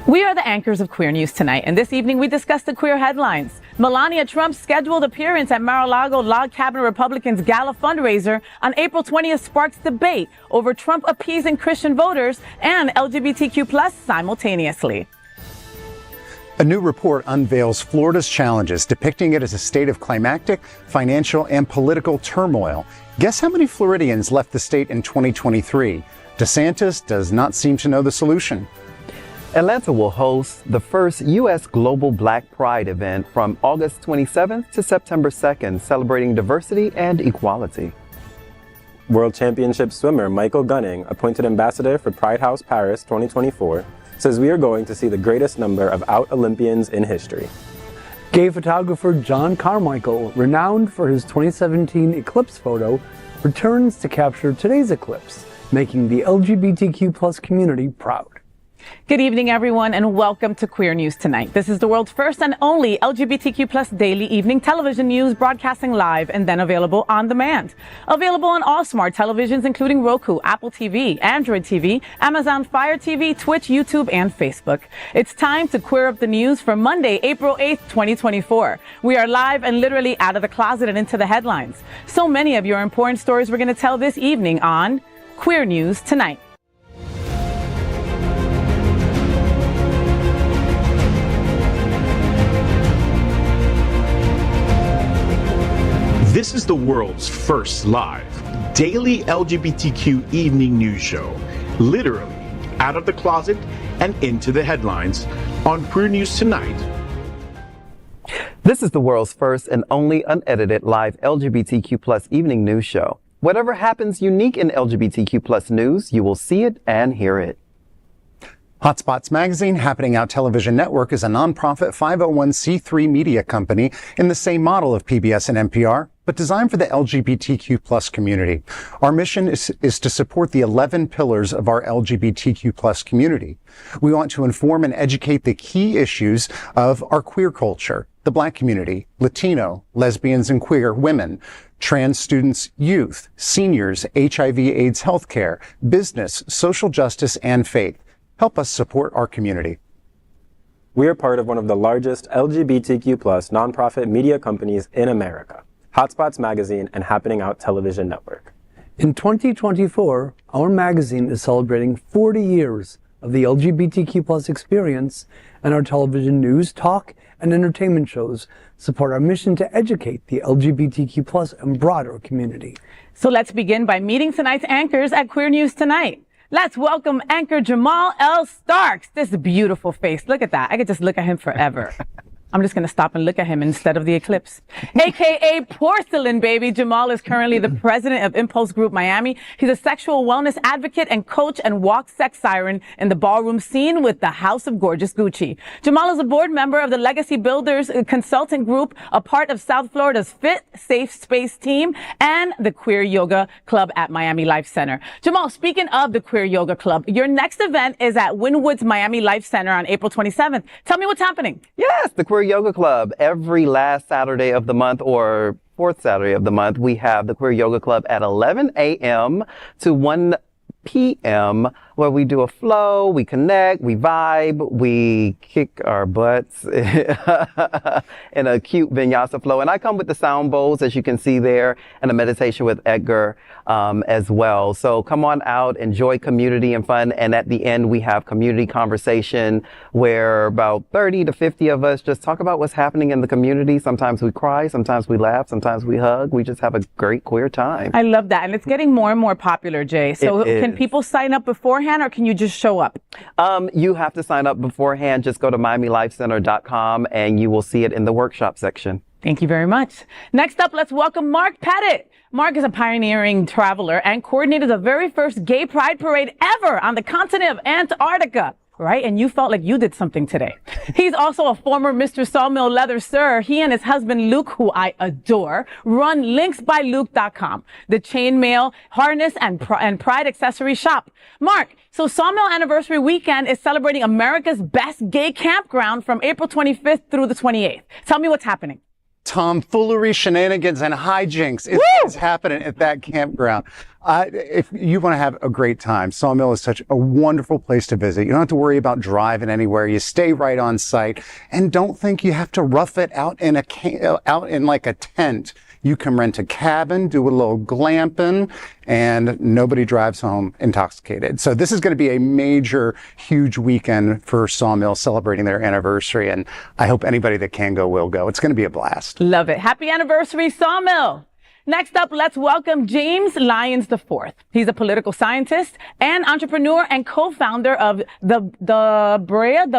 We are the anchors of Queer News Tonight, and this evening we discuss the queer headlines. Melania Trump's scheduled appearance at Mar-A-Lago Log Cabin Republicans Gala fundraiser on April 20th sparks debate over Trump appeasing Christian voters and LGBTQ+ simultaneously. A new report unveils Florida's challenges, depicting it as a state of climactic, financial, and political turmoil. Guess how many Floridians left the state in 2023? DeSantis does not seem to know the solution. Atlanta will host the first U.S. Global Black Pride event from August 27th to September 2nd, celebrating diversity and equality. World Championship swimmer Michael Gunning, appointed ambassador for Pride House Paris 2024, says we are going to see the greatest number of out Olympians in history. Gay photographer John Carmichael, renowned for his 2017 Eclipse photo, returns to capture today's eclipse, making the LGBTQ+ community proud. Good evening, everyone, and welcome to Queer News Tonight. This is the world's first and only LGBTQ+ daily evening television news, broadcasting live and then available on demand. Available on all smart televisions, including Roku, Apple TV, Android TV, Amazon Fire TV, Twitch, YouTube, and Facebook. It's time to queer up the news for Monday, April 8th, 2024. We are live and literally out of the closet and into the headlines. So many of your important stories we're going to tell this evening on Queer News Tonight. This is the world's first live daily LGBTQ evening news show, literally out of the closet and into the headlines on Queer News Tonight. This is the world's first and only unedited live LGBTQ+ evening news show. Whatever happens unique in LGBTQ+ news, you will see it and hear it. Hotspots Magazine, Happening Out Television Network, is a nonprofit 501c3 media company in the same model of PBS and NPR, but designed for the LGBTQ+ community. Our mission is to support the 11 pillars of our LGBTQ+ community. We want to inform and educate the key issues of our queer culture, the Black community, Latino, lesbians and queer women, trans students, youth, seniors, HIV/AIDS healthcare, business, social justice, and faith. Help us support our community. We are part of one of the largest LGBTQ+ nonprofit media companies in America, Hotspots Magazine and Happening Out Television Network. In 2024, our magazine is celebrating 40 years of the LGBTQ+ experience, and our television news, talk, and entertainment shows support our mission to educate the LGBTQ+ and broader community. So let's begin by meeting tonight's anchors at Queer News Tonight. Let's welcome anchor Jamaal L. Starks. This beautiful face. Look at that. I could just look at him forever. I'm just going to stop and look at him instead of the eclipse. AKA Porcelain Baby, Jamaal is currently the president of Impulse Group Miami. He's a sexual wellness advocate and coach and walk sex siren in the ballroom scene with the House of Gorgeous Gucci. Jamaal is a board member of the Legacy Builders Consulting Group, a part of South Florida's Fit Safe Space team, and the Queer Yoga Club at Miami Life Center. Jamaal, speaking of the Queer Yoga Club, your next event is at Wynwood's Miami Life Center on April 27th. Tell me what's happening. Yes, the Queer Yoga Club. Every last Saturday of the month, or fourth Saturday of the month, we have the Queer Yoga Club at 11 a.m. to 1 p.m. where we do a flow, we connect, we vibe, we kick our butts in a cute vinyasa flow. And I come with the sound bowls, as you can see there, and a meditation with Edgar as well. So come on out, enjoy community and fun. And at the end, we have community conversation where about 30 to 50 of us just talk about what's happening in the community. Sometimes we cry, sometimes we laugh, sometimes we hug. We just have a great queer time. I love that. And it's getting more and more popular, Jay. So can people sign up beforehand, or can you just show up? You have to sign up beforehand. Just go to MiamiLifeCenter.com and you will see it in the workshop section. Thank you very much. Next up, let's welcome Mark Pettitt. Mark is a pioneering traveler and coordinated the very first gay pride parade ever on the continent of Antarctica. Right? And you felt like you did something today. He's also a former Mr. Sawmill Leather Sir. He and his husband, Luke, who I adore, run linksbyluke.com, the chainmail, harness, and pride accessory shop. Mark, so Sawmill Anniversary Weekend is celebrating America's best gay campground from April 25th through the 28th. Tell me what's happening. tomfoolery, shenanigans, and hijinks is happening at that campground. If you want to have a great time, Sawmill is such a wonderful place to visit. You don't have to worry about driving anywhere. You stay right on site, and don't think you have to rough it out in like a tent. You can rent a cabin, do a little glamping, and nobody drives home intoxicated. So this is going to be a major, huge weekend for Sawmill celebrating their anniversary, and I hope anybody that can go will go. It's going to be a blast. Love it. Happy anniversary, Sawmill. Next up, let's welcome James Lyons IV. He's a political scientist and entrepreneur and co-founder of the BLREA.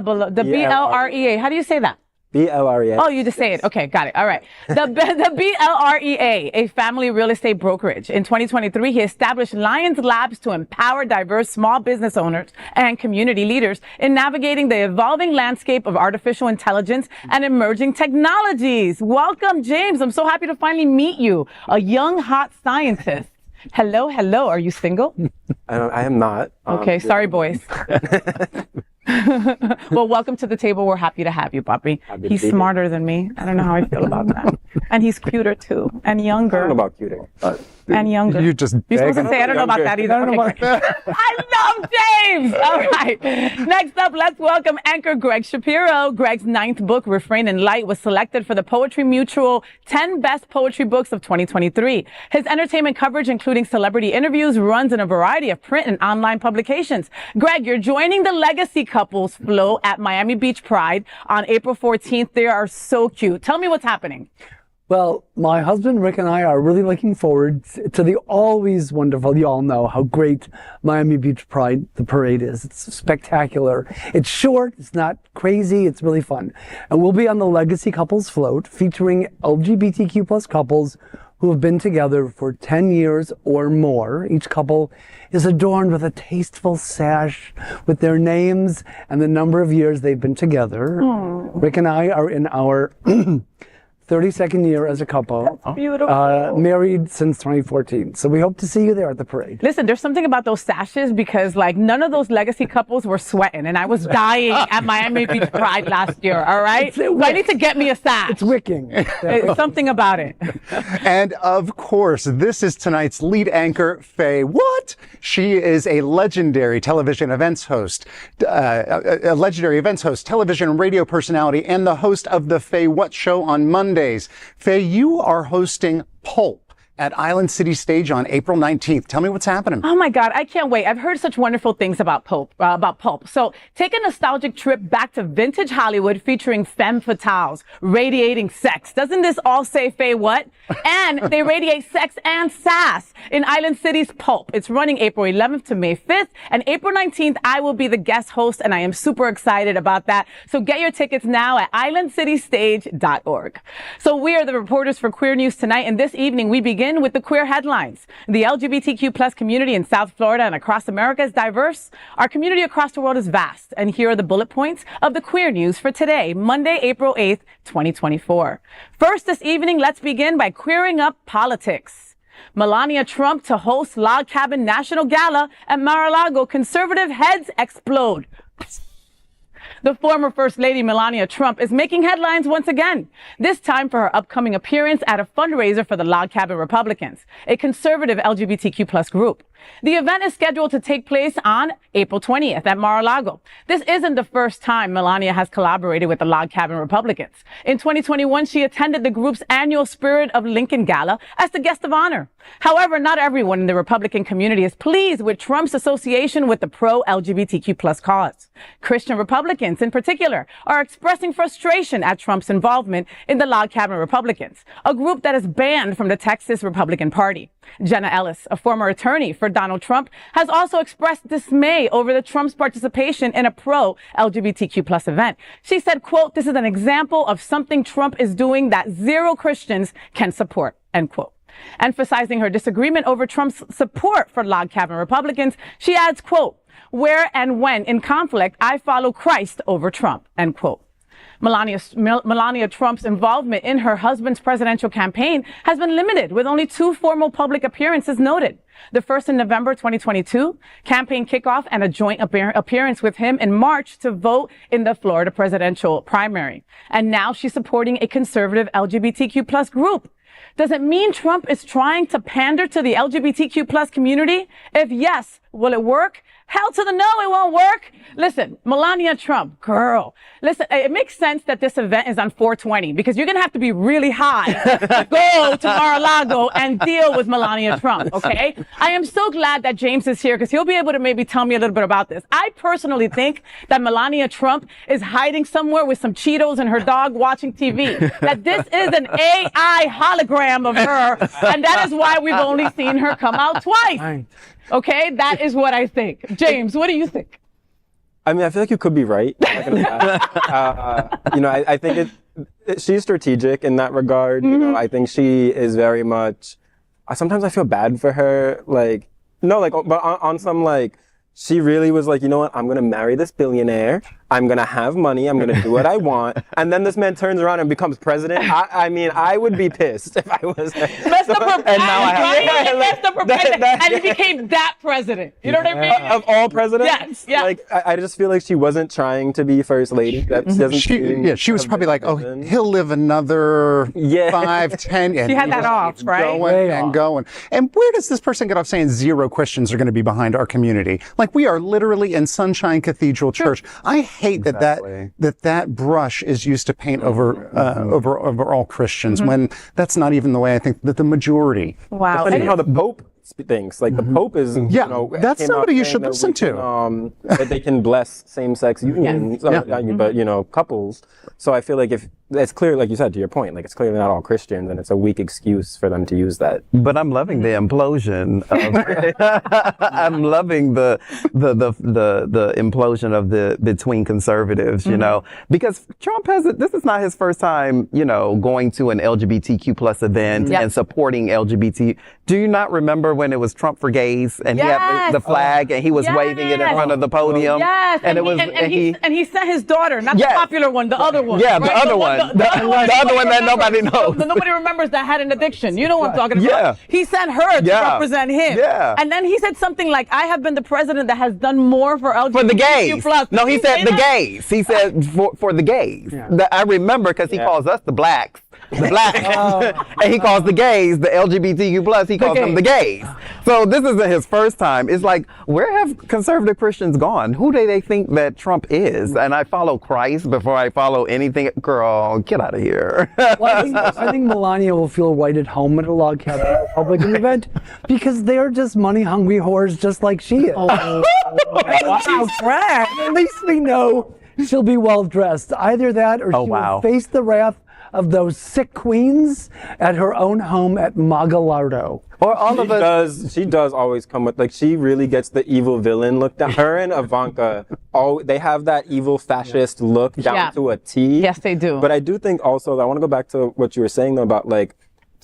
How do you say that? BLREA. Oh, you just say it. Okay, got it. All right. The BLREA, a family real estate brokerage. In 2023, he established Lyons Labs to empower diverse small business owners and community leaders in navigating the evolving landscape of artificial intelligence and emerging technologies. Welcome, James. I'm so happy to finally meet you, a young, hot scientist. Hello, hello. Are you single? I am not. Okay, sorry, boys. Well, welcome to the table. We're happy to have you, Bobby. He's smarter than me. I don't know how I feel about that. And he's cuter too, and younger. I don't know about cuter. And younger. You're supposed to say, I don't know about that either. I don't know about that. I love James. All right. Next up, let's welcome anchor Gregg Shapiro. Gregg's 9th book, Refrain and Light, was selected for the Poetry Mutual 10 Best Poetry Books of 2023. His entertainment coverage, including celebrity interviews, runs in a variety of print and online publications. Gregg, you're joining the Legacy Couples Flow at Miami Beach Pride on April 14th. They are so cute. Tell me what's happening. Well, my husband Rick and I are really looking forward to the always wonderful, you all know how great Miami Beach Pride, the parade is. It's spectacular. It's short, it's not crazy, it's really fun. And we'll be on the Legacy Couples Float featuring LGBTQ plus couples who have been together for 10 years or more. Each couple is adorned with a tasteful sash with their names and the number of years they've been together. Aww. Rick and I are in our 32nd year as a couple. Beautiful. Married since 2014. So we hope to see you there at the parade. Listen, there's something about those sashes because like none of those Legacy couples were sweating and I was dying at Miami Beach Pride last year. All right. So I need to get me a sash. It's wicking. It's something about it. And of course, this is tonight's lead anchor, FayWhat. She is a legendary television events host, television and radio personality, and the host of the FayWhat show on Mondays. Faye, you are hosting Pulp at Island City Stage on April 19th. Tell me what's happening. Oh my God, I can't wait. I've heard such wonderful things about Pulp. So take a nostalgic trip back to vintage Hollywood featuring femme fatales radiating sex. Doesn't this all say FayWhat? And they radiate sex and sass in Island City's Pulp. It's running April 11th to May 5th, and April 19th, I will be the guest host, and I am super excited about that. So get your tickets now at islandcitystage.org. So we are the reporters for Queer News Tonight, and this evening we begin with the queer headlines. The LGBTQ plus community in South Florida and across America is diverse. Our community across the world is vast. And here are the bullet points of the queer news for today, Monday, April 8th, 2024. First this evening, let's begin by queering up politics. Melania Trump to host Log Cabin National Gala at Mar-A-Lago. Conservative heads explode. The former First Lady Melania Trump is making headlines once again, this time for her upcoming appearance at a fundraiser for the Log Cabin Republicans, a conservative LGBTQ plus group. The event is scheduled to take place on April 20th at Mar-A-Lago. This isn't the first time Melania has collaborated with the Log Cabin Republicans. In 2021, she attended the group's annual Spirit of Lincoln Gala as the guest of honor. However, not everyone in the Republican community is pleased with Trump's association with the pro-LGBTQ plus cause. Christian Republicans, in particular, are expressing frustration at Trump's involvement in the Log Cabin Republicans, a group that is banned from the Texas Republican Party. Jenna Ellis, a former attorney for Donald Trump, has also expressed dismay over the Trump's participation in a pro-LGBTQ plus event. She said, quote, "This is an example of something Trump is doing that zero Christians can support," end quote. Emphasizing her disagreement over Trump's support for Log Cabin Republicans, she adds, quote, "Where and when in conflict, I follow Christ over Trump," end quote. Melania Trump's involvement in her husband's presidential campaign has been limited, with only 2 formal public appearances noted. The first in November 2022, campaign kickoff, and a joint appearance with him in March to vote in the Florida presidential primary. And now she's supporting a conservative LGBTQ plus group. Does it mean Trump is trying to pander to the LGBTQ plus community? If yes, will it work? Hell to the no, it won't work. Listen, Melania Trump, girl. Listen, it makes sense that this event is on 420 because you're going to have to be really high to go to Mar-A-Lago and deal with Melania Trump, okay? I am so glad that James is here because he'll be able to maybe tell me a little bit about this. I personally think that Melania Trump is hiding somewhere with some Cheetos and her dog watching TV. That this is an AI hologram of her, and that is why we've only seen her come out twice. Okay, that is what I think. James, what do you think? I mean, I feel like you could be right. I think she's strategic in that regard. Mm-hmm. You know, I think she is very much. Sometimes I feel bad for her. But on some she really was like, you know what? I'm gonna marry this billionaire. I'm gonna have money. I'm gonna do what I want. And then this man turns around and becomes president. I mean, I would be pissed if I was. Messed up her president, and he became that president. You know what I mean? Of all presidents? Yes. Yeah. I just feel like she wasn't trying to be first lady. That doesn't she was probably like, oh, he'll live another 5, 10 years. She had that off, right? Going. And where does this person get off saying 0 Christians are going to be behind our community? We are literally in Sunshine Cathedral Church. I hate that brush is used to paint over all Christians when that's not even the way I think that the majority. Wow. It's funny how the Pope thinks. The Pope is, that's somebody you should listen to. That they can bless same-sex unions, but couples. So I feel like if it's clear, like you said, to your point, it's clearly not all Christians, and it's a weak excuse for them to use that. But I'm loving the implosion. I'm loving the implosion of between conservatives, you know, because Trump this is not his first time, going to an LGBTQ plus event and supporting LGBT. Do you not remember when it was Trump for Gays and he had the flag and he was waving it in front of the podium? Yes. And he sent his daughter, not the popular one, the other one. Yeah, the other one. The other one that nobody knows. Nobody remembers that had an addiction. You know what I'm talking about. Yeah. He sent her to represent him. Yeah. And then he said something like, I have been the president that has done more for LGBTQ+. For the gays. No, he said the gays. He said for the gays. Yeah. I remember because he calls us the blacks. And he calls the gays, the LGBTQ+, he calls them the gays. So this isn't his first time. It's like, where have conservative Christians gone? Who do they think that Trump is? And I follow Christ before I follow anything. Girl, get out of here. I think Melania will feel right at home at a log cabin Republican event because they're just money-hungry whores just like she is. Wow, Brad. At least we know she'll be well-dressed. Either that or she will face the wrath of those sick queens at her own home at Mar-A-Lago. Or all of us. She does always come with, she really gets the evil villain look down. Her and Ivanka, they have that evil fascist look down to a T. Yes, they do. But I do think also, I want to go back to what you were saying though about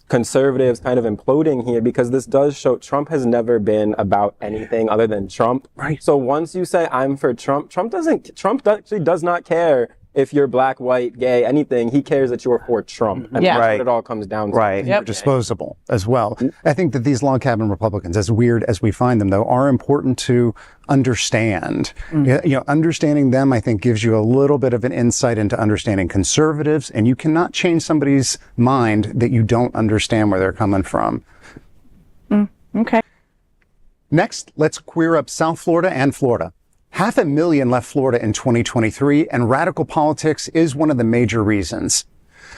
conservatives kind of imploding here, because this does show Trump has never been about anything other than Trump. Right. So once you say I'm for Trump, Trump actually does not care if you're black, white, gay, anything. He cares that you're for Trump. And that's what it all comes down to. Right. They're disposable as well. I think that these log cabin Republicans, as weird as we find them, though, are important to understand. Understanding them, I think, gives you a little bit of an insight into understanding conservatives, and you cannot change somebody's mind that you don't understand where they're coming from. Okay. Next, let's queer up South Florida and Florida. 500,000 left Florida in 2023, and radical politics is one of the major reasons.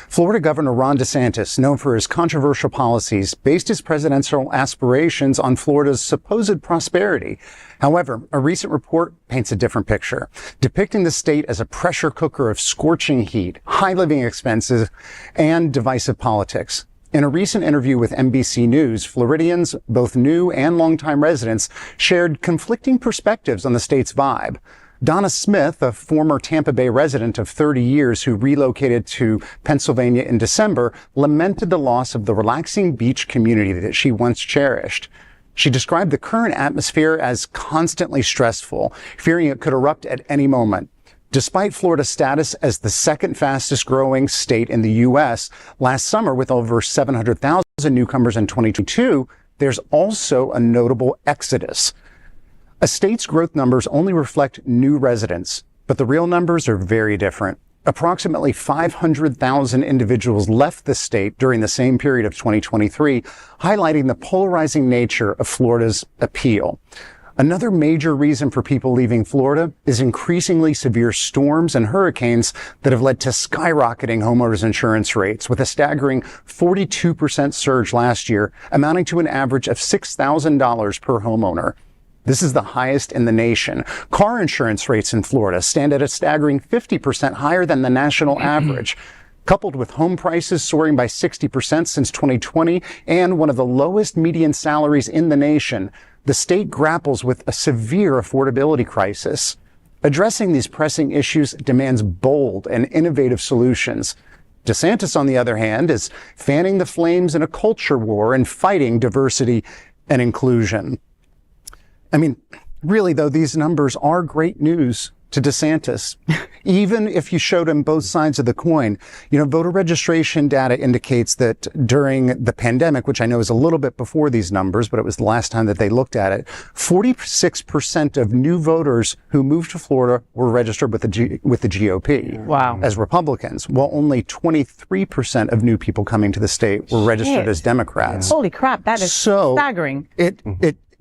Florida Governor Ron DeSantis, known for his controversial policies, based his presidential aspirations on Florida's supposed prosperity. However, a recent report paints a different picture, depicting the state as a pressure cooker of scorching heat, high living expenses, and divisive politics. In a recent interview with NBC News, Floridians, both new and longtime residents, shared conflicting perspectives on the state's vibe. Donna Smith, a former Tampa Bay resident of 30 years who relocated to Pennsylvania in December, lamented the loss of the relaxing beach community that she once cherished. She described the current atmosphere as constantly stressful, fearing it could erupt at any moment. Despite Florida's status as the second fastest growing state in the U.S., last summer with over 700,000 newcomers in 2022, there's also a notable exodus. A state's growth numbers only reflect new residents, but the real numbers are very different. Approximately 500,000 individuals left the state during the same period of 2023, highlighting the polarizing nature of Florida's appeal. Another major reason for people leaving Florida is increasingly severe storms and hurricanes that have led to skyrocketing homeowners insurance rates, with a staggering 42% surge last year, amounting to an average of $6,000 per homeowner. This is the highest in the nation. Car insurance rates in Florida stand at a staggering 50% higher than the national average. Coupled with home prices soaring by 60% since 2020 and one of the lowest median salaries in the nation, the state grapples with a severe affordability crisis. Addressing these pressing issues demands bold and innovative solutions. DeSantis, on the other hand, is fanning the flames in a culture war and fighting diversity and inclusion. I mean, really, though, these numbers are great news to DeSantis. Even if you showed him both sides of the coin, voter registration data indicates that during the pandemic, which I know is a little bit before these numbers, but it was the last time that they looked at it, 46% of new voters who moved to Florida were registered with the GOP. Wow. As Republicans, while only 23% of new people coming to the state were registered as Democrats. Holy crap, that is staggering. It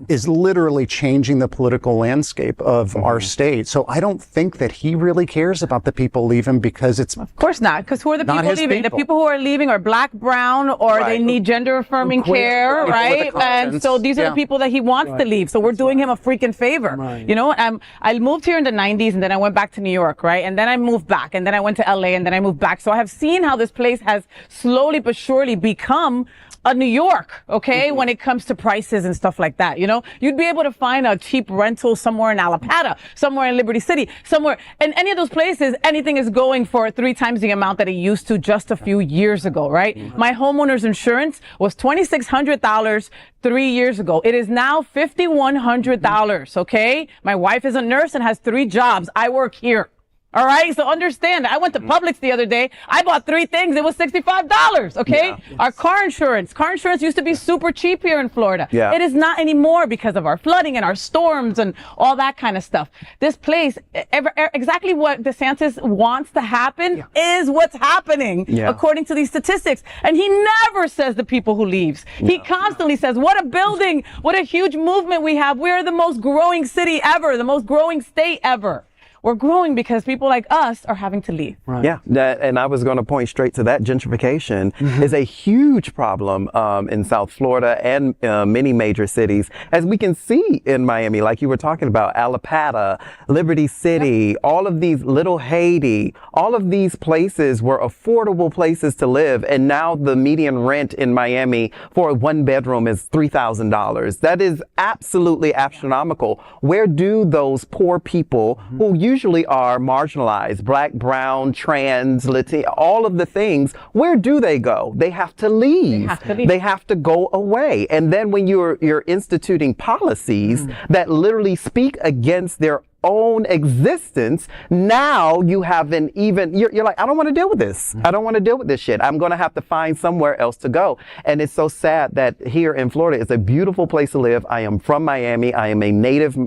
is literally changing the political landscape of our state. So I don't think that he really cares about the people leaving, because it's... Of course not, because who are the not people his leaving? people. The people who are leaving are black, brown, or they need gender-affirming care, people with a right? And conscience. so these are Yeah. the people that he wants to leave. So we're doing him a freaking favor. Right. I moved here in the 90s, and then I went back to New York, right? And then I moved back, and then I went to LA, and then I moved back. So I have seen how this place has slowly but surely become a New York, okay, when it comes to prices and stuff like that. You'd be able to find a cheap rental somewhere in Alapata, somewhere in Liberty City, somewhere in any of those places. Anything is going for 3 times the amount that it used to just a few years ago, right? My homeowner's insurance was $2,600 3 years ago. It is now $5,100, okay? My wife is a nurse and has 3 jobs. I work here. All right. So understand, I went to Publix the other day. I bought 3 things. It was $65. Okay. Yeah. Our car insurance used to be super cheap here in Florida. Yeah. It is not anymore because of our flooding and our storms and all that kind of stuff. This place, exactly what DeSantis wants to happen is what's happening according to these statistics. And he never says the people who leaves. He constantly says, what a building, what a huge movement we have. We're the most growing city ever, the most growing state ever. We're growing because people like us are having to leave. Right. Yeah, and I was going to point straight to that. Gentrification is a huge problem in South Florida and many major cities, as we can see in Miami, like you were talking about, Alapata, Liberty City, all of these, Little Haiti, all of these places were affordable places to live, and now the median rent in Miami for a 1-bedroom is $3,000. That is absolutely astronomical. Where do those poor people who usually are marginalized, black, brown, trans, Latino, all of the things, where do they go? They have to leave. They have to go away. And then when you're instituting policies that literally speak against their own existence, now you have you're like, I don't want to deal with this. I don't want to deal with this shit. I'm going to have to find somewhere else to go. And it's so sad that here in Florida, it's a beautiful place to live. I am from Miami. I am a native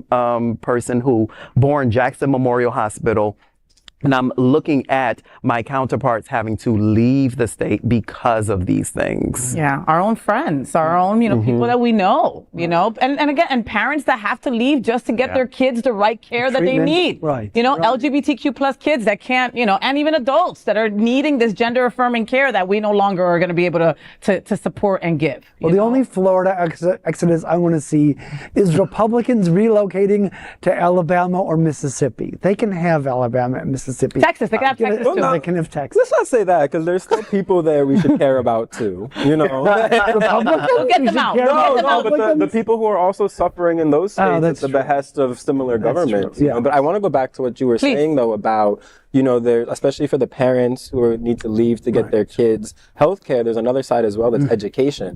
person who born Jackson Memorial Hospital. And I'm looking at my counterparts having to leave the state because of these things. Yeah, our own friends, our own, people that we know, and again, and parents that have to leave just to get their kids the right care that they need. Right. LGBTQ plus kids that can't, and even adults that are needing this gender affirming care that we no longer are going to be able to support and give. Well, the only Florida exodus I want to see is Republicans relocating to Alabama or Mississippi. They can have Alabama and Mississippi. Texas, they can have Texas too. They can have Texas. Let's not say that, because there's still people there we should care about too. Republicans? We'll get them out. No, but the people who are also suffering in those states at the behest of similar governments. Yeah. But I want to go back to what you were saying though about, you know, there, especially for the parents who need to leave to get their kids healthcare, there's another side as well that's education.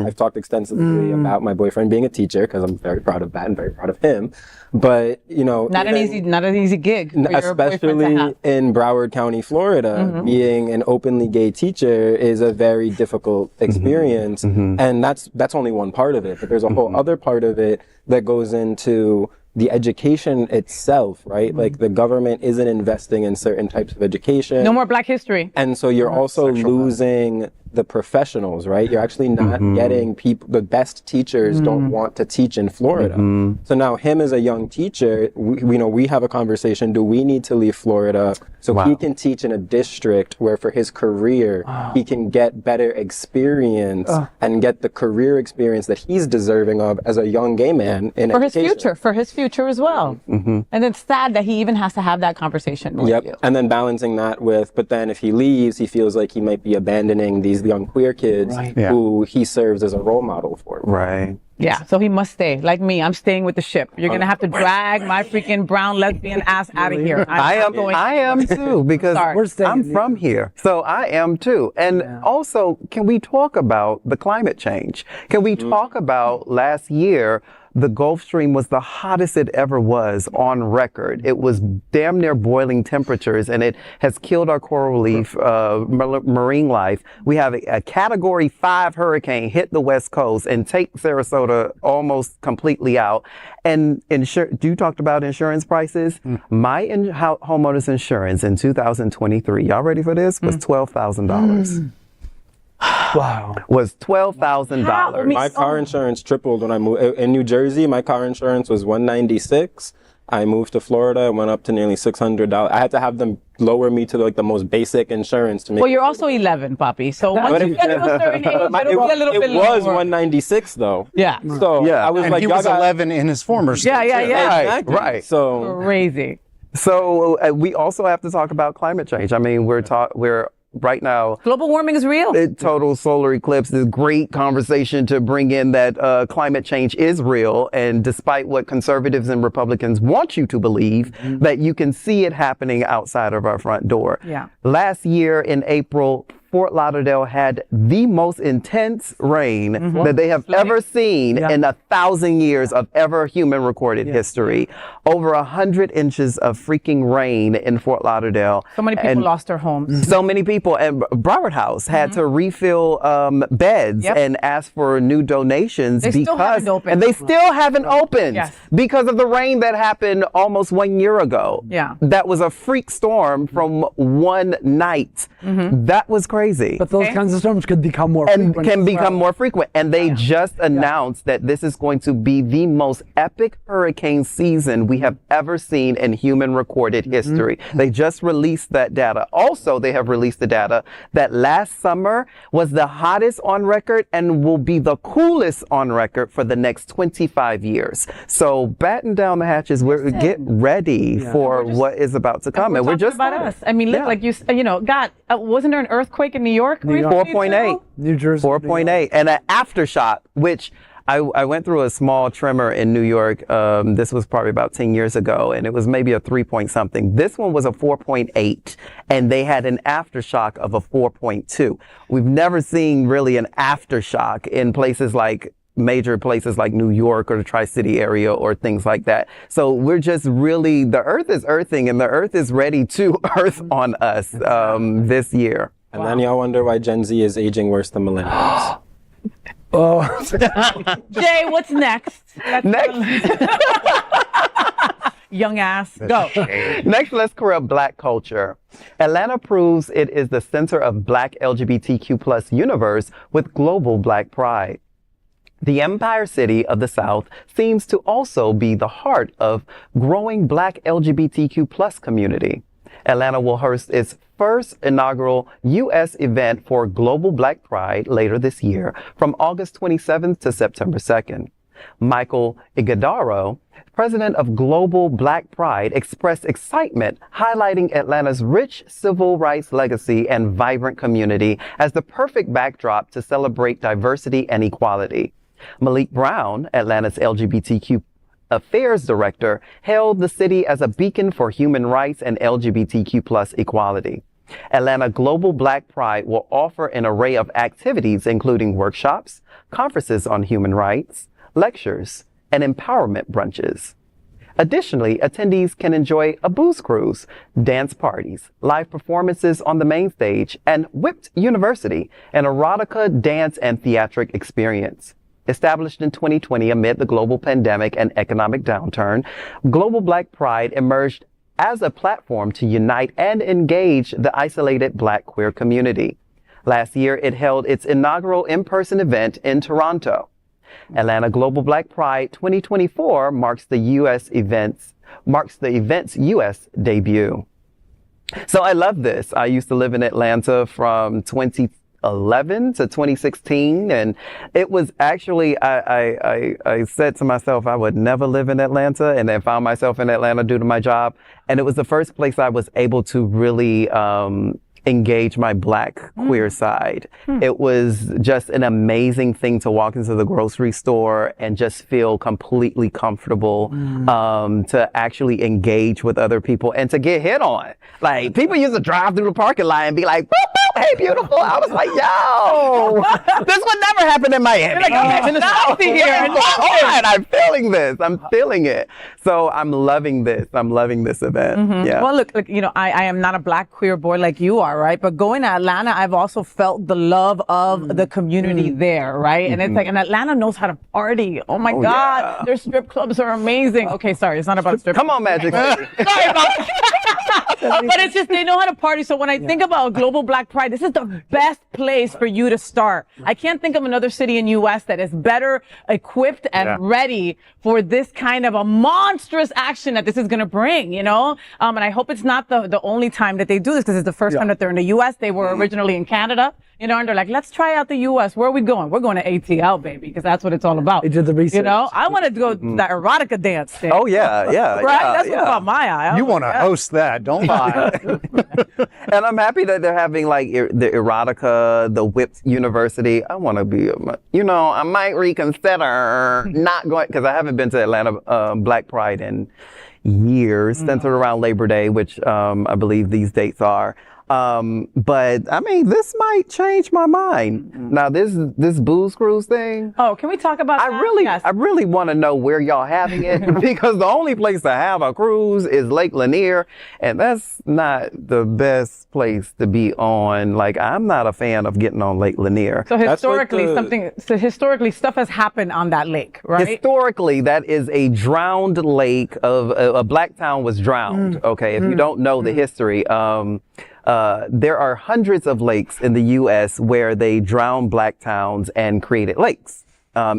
I've talked extensively about my boyfriend being a teacher because I'm very proud of that and very proud of him. But, you know, Not an easy gig. For your boyfriend to especially have. in Broward County, Florida, being an openly gay teacher is a very difficult experience. And that's only one part of it. But there's a whole other part of it that goes into the education itself, right? Like the government isn't investing in certain types of education. No more Black history. And so you're also losing the professionals, right? You're actually not getting people, the best teachers don't want to teach in Florida. So now him as a young teacher, we have a conversation, do we need to leave Florida so he can teach in a district where for his career, he can get better experience and get the career experience that he's deserving of as a young gay man in education. For his future as well. And it's sad that he even has to have that conversation with you. And then balancing that with, but then if he leaves, he feels like he might be abandoning these young queer kids who he serves as a role model for. Right. Yeah, so he must stay. Like me, I'm staying with the ship. You're gonna have to drag my freaking brown lesbian ass out of here. I am too, because I'm from here. So I am too. And also, can we talk about the climate change? Can we talk about last year, the Gulf Stream was the hottest it ever was on record. It was damn near boiling temperatures, and it has killed our coral reef, marine life. We have a Category 5 hurricane hit the West Coast and take Sarasota almost completely out. And you talked about insurance prices. My homeowner's insurance in 2023, y'all ready for this? Was $12,000. Wow. Was $12,000. My car insurance tripled when I moved. In New Jersey, my car insurance was $196. I moved to Florida, it went up to nearly $600. I had to have them lower me to like the most basic insurance to make. Well, you're also 11, Papi. So once you get to a certain age, it'll be a little bit it was lower. $196 though. Yeah. So I was And like, he was 11 in his former state. Yeah. Exactly. Right. So Crazy. So we also have to talk about climate change. I mean, we're right now. Global warming is real. Total solar eclipse is a great conversation to bring in that climate change is real. And despite what conservatives and Republicans want you to believe, that you can see it happening outside of our front door. Yeah. Last year in April, Fort Lauderdale had the most intense rain that they have ever seen in 1,000 years of ever human recorded history. Over 100 inches of freaking rain in Fort Lauderdale. So many people lost their homes. So many people. And Broward House had to refill beds and ask for new donations They still haven't opened. and they still haven't opened Yes. because of the rain that happened almost 1 year ago. Yeah. That was a freak storm from one night. That was crazy. But those kinds of storms could become more And frequent. can become more frequent. And they just announced that this is going to be the most epic hurricane season we have ever seen in human recorded history. They just released that data. Also, they have released the data that last summer was the hottest on record and will be the coolest on record for the next 25 years. So batten down the hatches. Get ready for what is about to come. And we're just about us. I mean, look, like you know, God, wasn't there an earthquake in New York? 4.8. New Jersey. 4.8. And an aftershock, which I went through a small tremor in New York. This was probably about 10 years ago, and it was maybe a 3 point something. This one was a 4.8, and they had an aftershock of a 4.2. We've never seen really an aftershock in places like major places like New York or the Tri-City area or things like that. So we're just really, the earth is earthing, and the earth is ready to earth on us this year. and then y'all wonder why Gen Z is aging worse than millennials. Jay, what's next? Next. Young ass. Go. Next, let's cover up Black culture. Atlanta proves it is the center of Black LGBTQ plus universe with global Black pride. The Empire City of the South seems to also be the heart of growing Black LGBTQ plus community. Atlanta will host its first inaugural U.S. event for Global Black Pride later this year from August 27th to September 2nd. Michael Iguodaro, president of Global Black Pride, expressed excitement, highlighting Atlanta's rich civil rights legacy and vibrant community as the perfect backdrop to celebrate diversity and equality. Malik Brown, Atlanta's LGBTQ Affairs Director, hailed the city as a beacon for human rights and LGBTQ plus equality. Atlanta Global Black Pride will offer an array of activities, including workshops, conferences on human rights, lectures, and empowerment brunches. Additionally, attendees can enjoy a booze cruise, dance parties, live performances on the main stage, and Whipped University, an erotica, dance, and theatric experience. Established in 2020 amid the global pandemic and economic downturn, Global Black Pride emerged as a platform to unite and engage the isolated Black queer community. Last year, it held its inaugural in-person event in Toronto. Atlanta Global Black Pride 2024 marks the event's U.S. debut. So I love this. I used to live in Atlanta from 2011 to 2016, and it was actually, I said to myself I would never live in Atlanta, and then found myself in Atlanta due to my job, and it was the first place I was able to really engage my Black queer side. It was just an amazing thing to walk into the grocery store and just feel completely comfortable to actually engage with other people and to get hit on. Like, people used to drive through the parking lot and be like, boop, boop, hey, beautiful. I was like, yo, this would never happen in Miami. Like, I'm in the South here. I'm feeling this. I'm feeling it. So I'm loving this. I'm loving this event. Yeah. Well, look, you know, I am not a Black queer boy like you are, right? But going to Atlanta, I've also felt the love of the community there, right? And it's like, and Atlanta knows how to party. Oh my God, yeah. their strip clubs are amazing. Okay, sorry, it's not about strip. Come on, Magic. Sorry about but it's just, they know how to party. So when I think about Global Black Pride, this is the best place for you to start. I can't think of another city in U.S. that is better equipped and ready for this kind of a monstrous action that this is going to bring, you know? And I hope it's not the only time that they do this, because it's the first time that they're in the U.S. They were originally in Canada, you know, and they're like, let's try out the U.S. Where are we going? We're going to ATL, baby, because that's what it's all about. They did the research. You know, I want to go to that erotica dance thing. Oh, yeah. Right? That's what caught my eye. You want to host that, don't lie. And I'm happy that they're having like the erotica, the Whipped University. I want to be, you know, I might reconsider not going, because I haven't been to Atlanta Black Pride in years, centered around Labor Day, which I believe these dates are. But I mean, this might change my mind. Now, this booze cruise thing. Oh, can we talk about that? I really want to know where y'all having it, because the only place to have a cruise is Lake Lanier, and that's not the best place to be on. Like, I'm not a fan of getting on Lake Lanier. So historically, stuff has happened on that lake, right? Historically, that is a drowned lake of a black town was drowned. Okay, if you don't know the history, there are hundreds of lakes in the U.S. where they drown black towns and created lakes.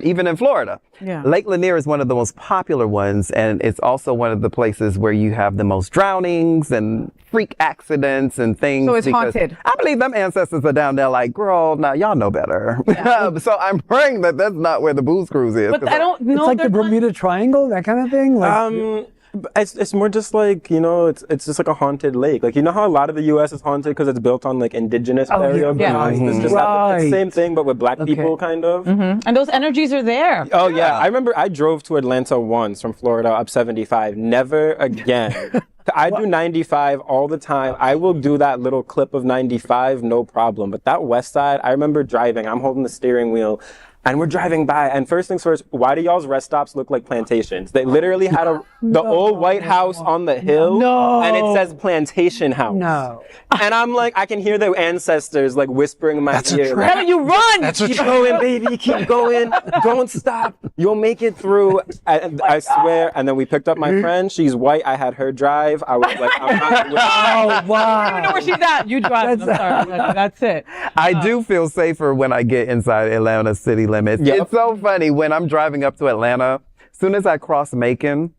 Even in Florida. Yeah. Lake Lanier is one of the most popular ones, and it's also one of the places where you have the most drownings and freak accidents and things. So it's haunted. I believe them ancestors are down there like, girl, now y'all know better. Yeah. So I'm praying that that's not where the booze cruise is. But I don't know. It's like the Bermuda Triangle, that kind of thing? Like, it's more just like, you know, it's just like a haunted lake. Like, you know how a lot of the U.S. is haunted because it's built on like indigenous burial grounds? It's just the same thing, but with black people, kind of. And those energies are there. Oh, yeah. I remember I drove to Atlanta once from Florida up 75. Never again. I do 95 all the time. I will do that little clip of 95, no problem. But that west side, I remember driving. I'm holding the steering wheel. And we're driving by, and first things first, why do y'all's rest stops look like plantations? They literally had the old White House on the hill, and it says plantation house. no. And I'm like, I can hear the ancestors like whispering in my ear. Why don't you run? Keep going, baby, keep going. Don't stop. You'll make it through. I swear. And then we picked up my friend. She's white. I had her drive. I was like, I'm not doing I don't even know where she's at. You drive. I'm sorry. That's it. I do feel safer when I get inside Atlanta city limits. Yep. It's so funny when I'm driving up to Atlanta, as soon as I cross Macon,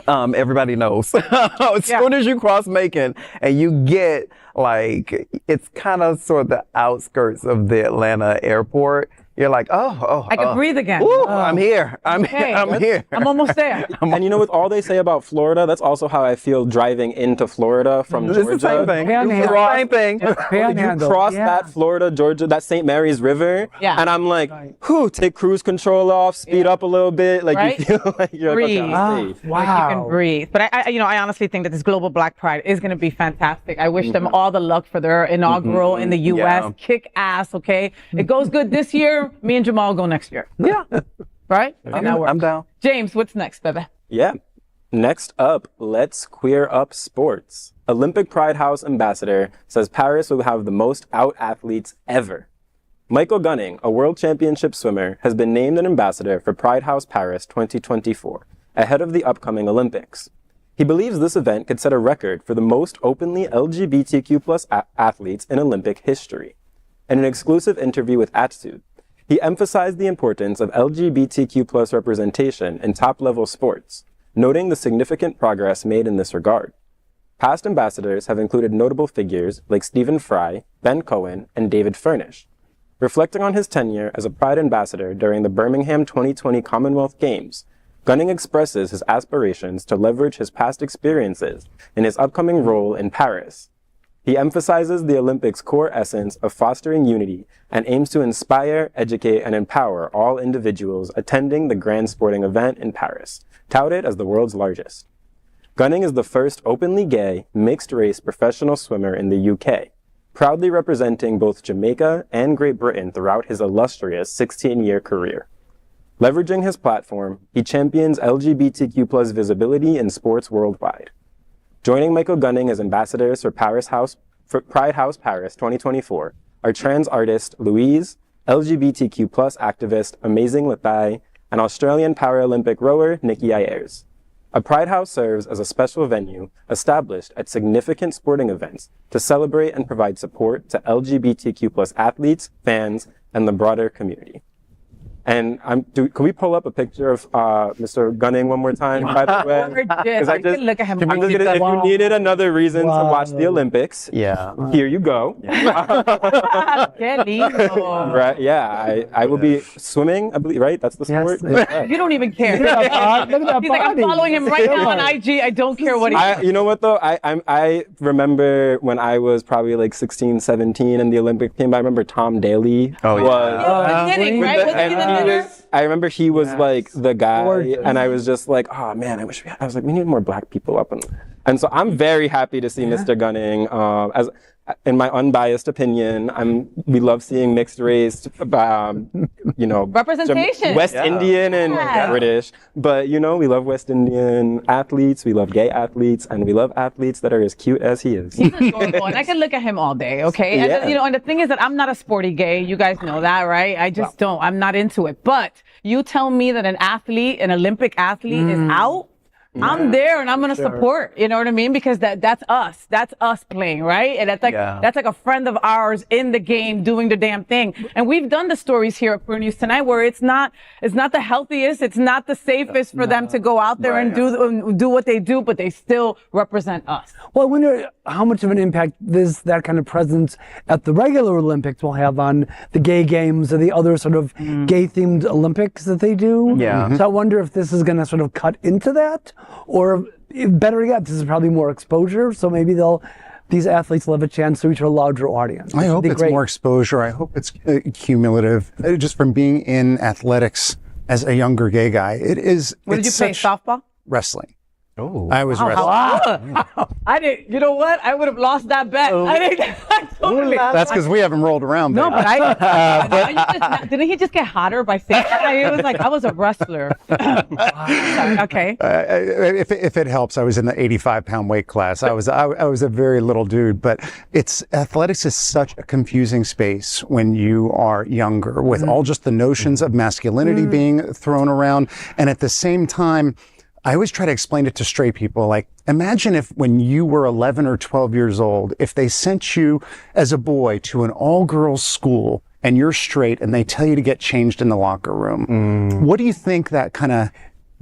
everybody knows. As soon as you cross Macon and you get like, it's kind of sort of the outskirts of the Atlanta airport, you're like, oh. I can breathe again. Ooh, I'm here. I'm here. I'm almost there. And you know, with all they say about Florida, that's also how I feel driving into Florida from It's Georgia. the same thing. Panhandle. It's the same thing. You Panhandle. cross Yeah. that Florida, Georgia, that St. Mary's River, Yeah. and I'm like, whew, take cruise control off, speed up a little bit, like Right? you feel like you're like, okay, Breathe. I'm safe. Like you can breathe. But I honestly think that this Global Black Pride is going to be fantastic. I wish them all the luck for their inaugural in the U.S. Yeah. Kick ass, okay? It goes good this year. Me and Jamaal go next year. Yeah. Right? And that works. I'm down. James, what's next, baby? Yeah. Next up, let's queer up sports. Olympic Pride House ambassador says Paris will have the most out athletes ever. Michael Gunning, a world championship swimmer, has been named an ambassador for Pride House Paris 2024, ahead of the upcoming Olympics. He believes this event could set a record for the most openly LGBTQ+ athletes in Olympic history. In an exclusive interview with Attitude, he emphasized the importance of LGBTQ+ representation in top-level sports, noting the significant progress made in this regard. Past ambassadors have included notable figures like Stephen Fry, Ben Cohen, and David Furnish. Reflecting on his tenure as a Pride ambassador during the Birmingham 2020 Commonwealth Games, Gunning expresses his aspirations to leverage his past experiences in his upcoming role in Paris. He emphasizes the Olympics' core essence of fostering unity and aims to inspire, educate, and empower all individuals attending the grand sporting event in Paris, touted as the world's largest. Gunning is the first openly gay, mixed-race professional swimmer in the UK, proudly representing both Jamaica and Great Britain throughout his illustrious 16-year career. Leveraging his platform, he champions LGBTQ+ visibility in sports worldwide. Joining Michael Gunning as ambassadors for Pride House Paris 2024 are trans artist Louise, LGBTQ+ activist Amazing Lathai, and Australian Paralympic rower Nikki Ayers. A Pride House serves as a special venue established at significant sporting events to celebrate and provide support to LGBTQ+ athletes, fans, and the broader community. And can we pull up a picture of Mr. Gunning one more time, by the way? Gorgeous. I can look at him. If you needed another reason to watch the Olympics, here you go. Qué lindo. Right? Yeah, I will be swimming. I believe, right? That's the sport. You don't even care. Look at that He's like, I'm body. following him right now on IG. I don't care what he You know what though? I remember when I was probably like 16, 17 and the Olympics came by. I remember Tom Daley was. Kidding, right? Wasn't he the leader? I remember he was like the guy, and I was just like, oh man, I was like, we need more black people up, and so I'm very happy to see Mr. Gunning. As in my unbiased opinion, we love seeing mixed race, Representation. West Indian and British, but we love West Indian athletes, we love gay athletes, and we love athletes that are as cute as he is. He's adorable, and I can look at him all day, okay? Yeah. And, and the thing is that I'm not a sporty gay. You guys know that, right? I just don't. I'm not into it. But you tell me that an Olympic athlete is out, I'm there and I'm going to support, you know what I mean? Because that's us. That's us playing, right? And that's like a friend of ours in the game doing the damn thing. And we've done the stories here at Queer News Tonight where it's not the healthiest, it's not the safest for them to go out there and do what they do, but they still represent us. Well, I wonder how much of an impact that kind of presence at the regular Olympics will have on the gay games or the other sort of gay-themed Olympics that they do. Yeah. So I wonder if this is going to sort of cut into that, or better yet, this is probably more exposure. So maybe these athletes will have a chance to reach a larger audience. I hope it's more exposure. I hope it's cumulative. Just from being in athletics as a younger gay guy, it is. What did you play? Softball? Wrestling. Oh, I was wrestling. I didn't. You know what? I would have lost that bet. Totally. That's because we haven't rolled around. No, but didn't he just get hotter by saying that? It was like I was a wrestler. Okay. If it helps, I was in the 85-pound weight class. I was a very little dude, but athletics is such a confusing space when you are younger, with all just the notions of masculinity being thrown around, and at the same time, I always try to explain it to straight people. Like, imagine if when you were 11 or 12 years old, if they sent you as a boy to an all-girls school and you're straight and they tell you to get changed in the locker room. What do you think that kind of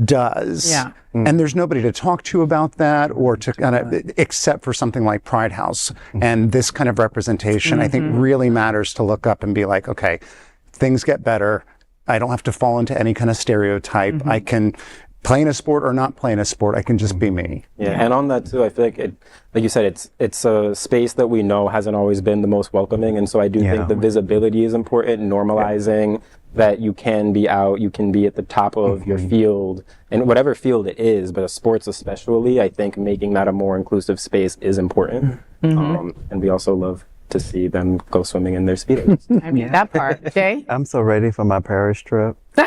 does? Yeah. And there's nobody to talk to about that or to kind of, except for something like Pride House. And this kind of representation, I think, really matters to look up and be like, okay, things get better. I don't have to fall into any kind of stereotype. Mm-hmm. I can play in a sport or not play in a sport. I can just be me. Yeah, and on that too, I feel like like you said, it's a space that we know hasn't always been the most welcoming, and so I do think the visibility is important, normalizing that you can be out, you can be at the top of your field, and whatever field it is, but sports especially, I think making that a more inclusive space is important. And we also love to see them go swimming in their speedos. I mean, that part. Jay? I'm so ready for my Paris trip. All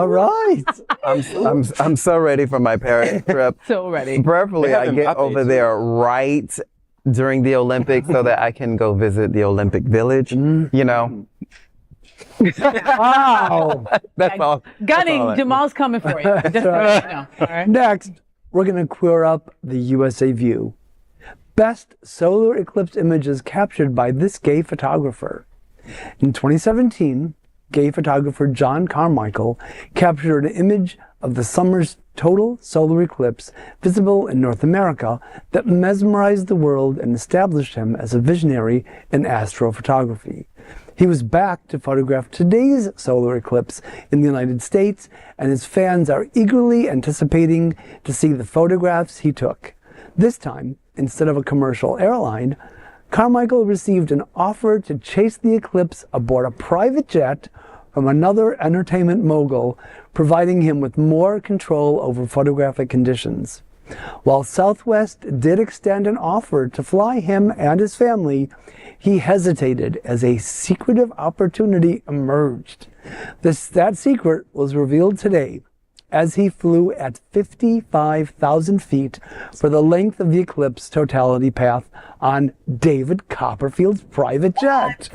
right. I'm so ready for my Paris trip. So ready. Preferably, I get Mbappe over too. there right during the Olympics so that I can go visit the Olympic Village. You know, Wow. that's all. Gunning, that's all Jamal's coming for you. Just so you know. All right. Next, we're going to queer up the USA View. Best solar eclipse images captured by this gay photographer. In 2017, gay photographer John Carmichael captured an image of the summer's total solar eclipse visible in North America that mesmerized the world and established him as a visionary in astrophotography. He was back to photograph today's solar eclipse in the United States, and his fans are eagerly anticipating to see the photographs he took. This time, instead of a commercial airline, Carmichael received an offer to chase the eclipse aboard a private jet from another entertainment mogul, providing him with more control over photographic conditions. While Southwest did extend an offer to fly him and his family, he hesitated as a secretive opportunity emerged. That secret was revealed today as he flew at 55,000 feet for the length of the eclipse totality path on David Copperfield's private jet.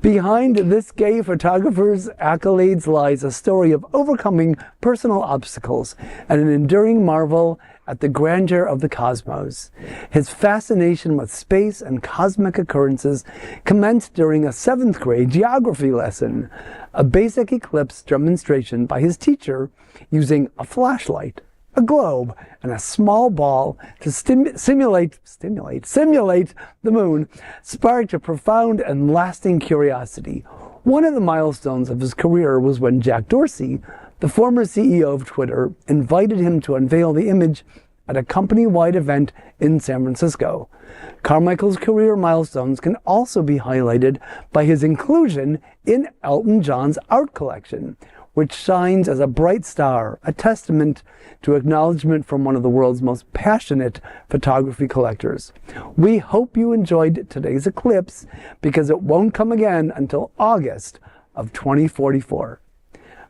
Behind this gay photographer's accolades lies a story of overcoming personal obstacles and an enduring marvel at the grandeur of the cosmos. His fascination with space and cosmic occurrences commenced during a 7th grade geography lesson, a basic eclipse demonstration by his teacher using a flashlight, a globe, and a small ball to simulate the moon, sparked a profound and lasting curiosity. One of the milestones of his career was when Jack Dorsey, the former CEO of Twitter, invited him to unveil the image at a company-wide event in San Francisco. Carmichael's career milestones can also be highlighted by his inclusion in Elton John's art collection, which shines as a bright star, a testament to acknowledgement from one of the world's most passionate photography collectors. We hope you enjoyed today's eclipse, because it won't come again until August of 2044.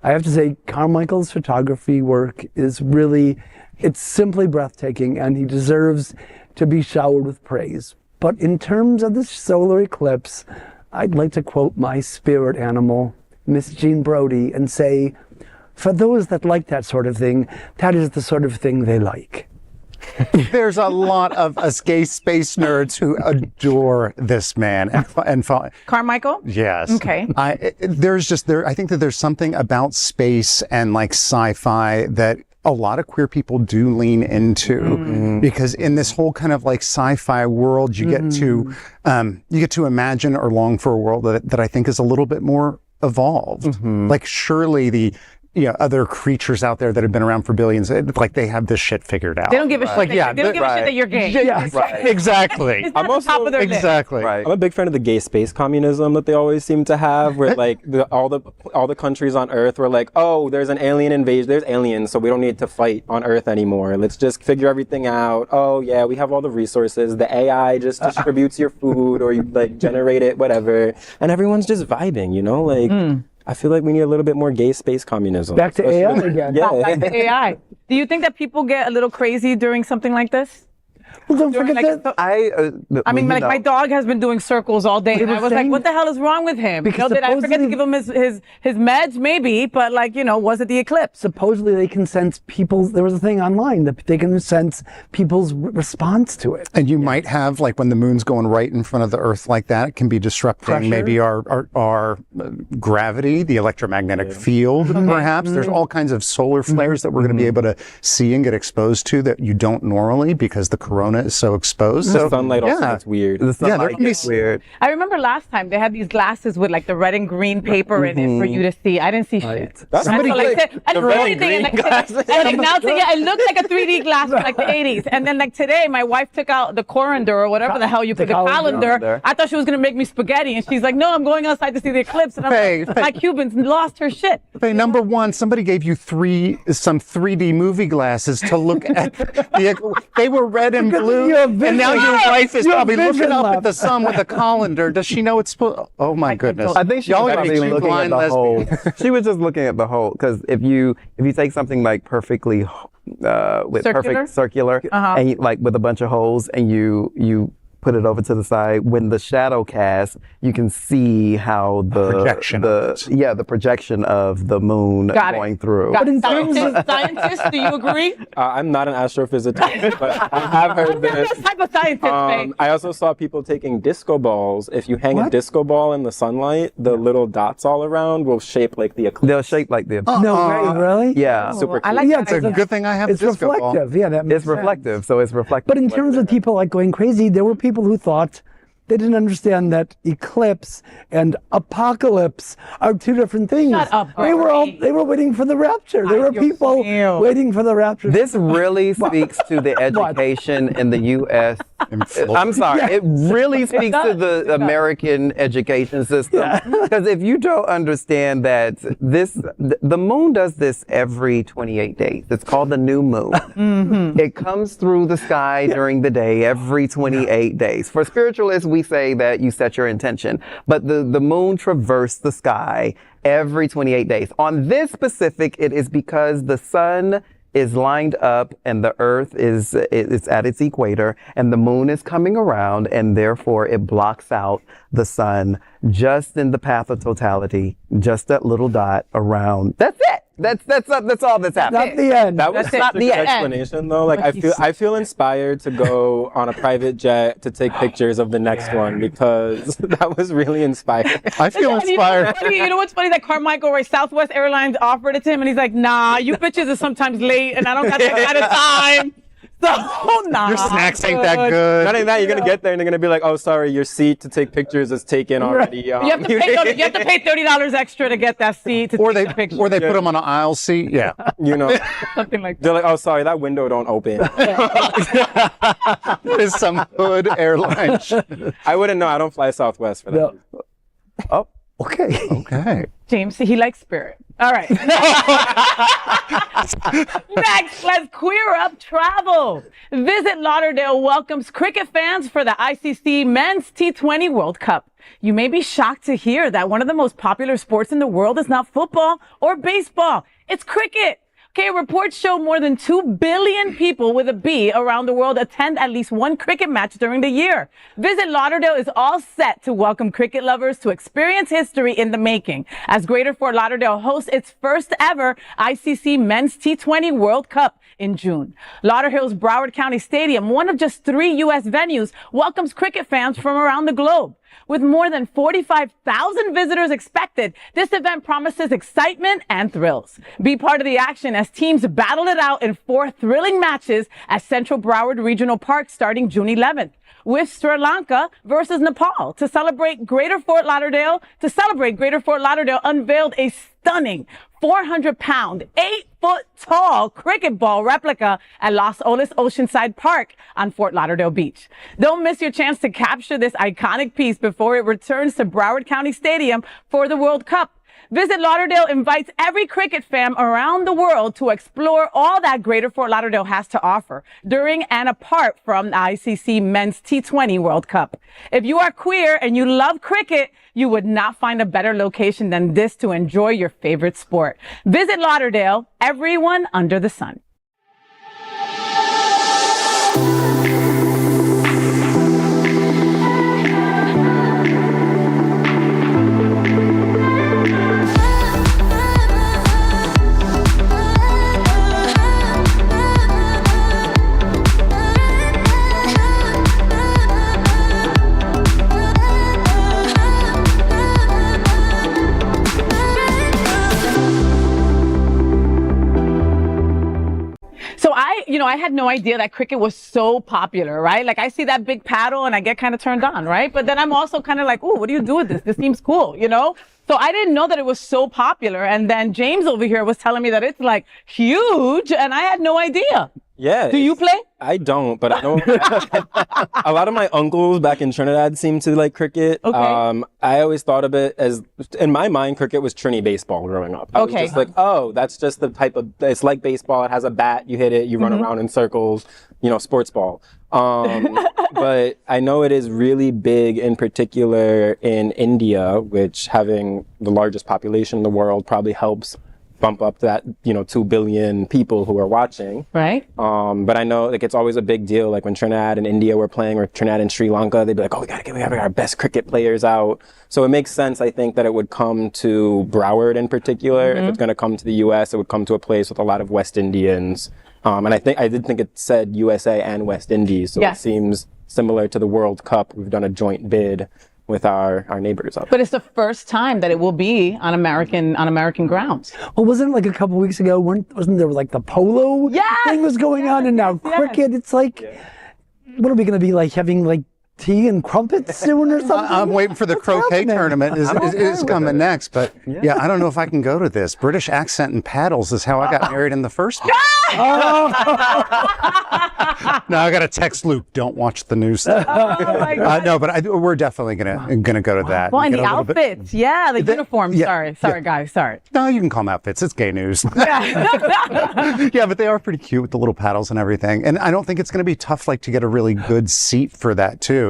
I have to say, Carmichael's photography work is it's simply breathtaking, and he deserves to be showered with praise. But in terms of the solar eclipse, I'd like to quote my spirit animal, Miss Jean Brodie, and say, for those that like that sort of thing, that is the sort of thing they like. There's a lot of us gay space nerds who adore this man and Carmichael? yes. Okay. I think that there's something about space and like sci-fi that a lot of queer people do lean into, because in this whole kind of like sci-fi world, you get to imagine or long for a world that I think is a little bit more evolved. Like surely the other creatures out there that have been around for billions, like they have this shit figured out. They don't give a shit. Like, They don't give a shit that you're gay. Yeah, exactly. It's not the top of their list. Exactly. Right. I'm a big fan of the gay space communism that they always seem to have, where like all the countries on Earth were like, oh, there's an alien invasion, there's aliens, so we don't need to fight on Earth anymore. Let's just figure everything out. Oh yeah, we have all the resources. The AI just distributes your food, or you like generate it, whatever, and everyone's just vibing. Like. I feel like we need a little bit more gay space communism. Back to AI again. Yeah. Back to AI. Do you think that people get a little crazy during something like this? Well, don't During, forget like, that. I mean, like my dog has been doing circles all day, and I was like, "What the hell is wrong with him?" Because Did I forget to supposedly- give him his meds? Maybe, but like was it the eclipse? Supposedly they can sense people's, there was a thing online that they can sense people's response to it. And you might have, like when the moon's going right in front of the Earth like that, it can be disrupting Pressure. maybe our gravity, the electromagnetic field, perhaps. There's all kinds of solar flares that we're going to be able to see and get exposed to that you don't normally, because the coronavirus corona is so exposed. The So sunlight also yeah. gets weird. The Yeah, there sunlight can be gets weird. I remember last time they had these glasses with like the red and green paper in it for you to see. I didn't see shit. That's Somebody So, like, like and the red only and thing, green like, glasses. and like now, yeah, it looked like a 3D glass from like the 80s. And then like today, my wife took out the coriander or whatever the hell you put, the calendar. I thought she was gonna make me spaghetti, and she's like, "No, I'm going outside to see the eclipse." And I'm like, my Cubans lost her shit. Hey, number one, somebody gave you some 3D movie glasses to look at. They were red and blue, and now your wife is probably looking up at the sun with a colander. Does she know it's supposed? Oh my goodness! I think she Y'all was gotta be actually two looking at blind the hole. lesbians. She was just looking at the hole, because if you take something like perfectly with perfect circular and like with a bunch of holes, and you put it over to the side, when the shadow casts, you can see how the projection the projection of the moon going through. Scientists, do you agree? I'm not an astrophysicist, but I have heard this. This type of scientist, I also saw people taking disco balls. If you hang a disco ball in the sunlight, the little dots all around will shape like the eclipse. They'll shape like the No way, really? yeah. Super I cute. like Yeah, that. It's a good thing I have It's a disco ball. reflective. Yeah, that makes It's reflective, so it's reflective. But in terms of people like going crazy, there were people who thought they didn't understand that eclipse and apocalypse are two different things. Shut up, they were waiting for the rapture. There were people waiting for the rapture. This really speaks to the education in the U.S. I'm sorry. It really speaks to the American education system. Because if you don't understand that the moon does this every 28 days. It's called the new moon. It comes through the sky during the day every 28 days. For spiritualists, we say that you set your intention. But the moon traverses the sky every 28 days. On this specific, it is because the sun is lined up and the earth is at its equator, and the moon is coming around, and therefore it blocks out the sun just in the path of totality, just that little dot around. That's it. That's all that's happening. Not the end. That was That's such a the good end. explanation, though. Like I feel inspired to go on a private jet to take pictures of the next one, because that was really inspiring. I feel inspired. You know what's funny? That Carmichael, right? Southwest Airlines offered it to him, and he's like, "Nah, you bitches are sometimes late, and I don't got that kind of time." So, nah. Your snacks ain't that good. Not only that, you're gonna get there and they're gonna be like, "Oh, sorry, your seat to take pictures is taken already." You have to pay $30 extra to get that seat to Or take they the picture. put them on an aisle seat. Yeah. You know, Something like that. they're like, "Oh, sorry, that window don't open." That is some hood airline shit. I wouldn't know. I don't fly Southwest for that. No. Oh, okay. Okay. James, he likes Spirit. All right. Next, let's queer up travel. Visit Lauderdale welcomes cricket fans for the ICC Men's T20 World Cup. You may be shocked to hear that one of the most popular sports in the world is not football or baseball. It's cricket. Okay, reports show more than 2 billion people with a B around the world attend at least one cricket match during the year. Visit Lauderdale is all set to welcome cricket lovers to experience history in the making, as Greater Fort Lauderdale hosts its first ever ICC Men's T20 World Cup in June. Lauderdale's Broward County Stadium, one of just 3 U.S. venues, welcomes cricket fans from around the globe. With more than 45,000 visitors expected, this event promises excitement and thrills. Be part of the action as teams battle it out in 4 thrilling matches at Central Broward Regional Park starting June 11th. With Sri Lanka versus Nepal to celebrate Greater Fort Lauderdale unveiled a stunning 400-pound, 8-foot-tall cricket ball replica at Los Olas Oceanside Park on Fort Lauderdale Beach. Don't miss your chance to capture this iconic piece before it returns to Broward County Stadium for the World Cup. Visit Lauderdale invites every cricket fan around the world to explore all that Greater Fort Lauderdale has to offer during and apart from the ICC Men's T20 World Cup. If you are queer and you love cricket, you would not find a better location than this to enjoy your favorite sport. Visit Lauderdale, everyone under the sun. So I had no idea that cricket was so popular, right? Like I see that big paddle and I get kind of turned on, right? But then I'm also kind of like, oh, what do you do with this? This seems cool, So I didn't know that it was so popular. And then James over here was telling me that it's like huge and I had no idea. Yeah. Do you play? I don't, but I know a lot of my uncles back in Trinidad seem to like cricket. Okay. I always thought of it as, in my mind, cricket was Trini baseball growing up. I was just like, oh, that's just the type of, it's like baseball. It has a bat, you hit it, you run around in circles, sports ball. But I know it is really big in particular in India, which having the largest population in the world probably helps bump up that, 2 billion people who are watching. Right. But I know it's always a big deal. Like when Trinidad and India were playing, or Trinidad and Sri Lanka, they'd be like, oh, we gotta get our best cricket players out. So it makes sense, I think, that it would come to Broward in particular. If it's gonna come to the US, it would come to a place with a lot of West Indians. And I did think it said USA and West Indies. So it seems similar to the World Cup. We've done a joint bid with our neighbors up. But it's the first time that it will be on American grounds. Well, wasn't it like a couple weeks ago? Wasn't there like the polo thing was going on, and now cricket? It's like, what are we going to be like having like tea and crumpets soon or something? I'm waiting for the croquet tournament is coming next, but I don't know if I can go to this. British accent and paddles is how I got married in the first place. No, I got to text Luke. Don't watch the news. No, but we're definitely gonna go to that. Well, and the outfits, the uniforms. Sorry, guys. Sorry. No, you can call them outfits. It's gay news. Yeah, but they are pretty cute with the little paddles and everything. And I don't think it's going to be tough, to get a really good seat for that too.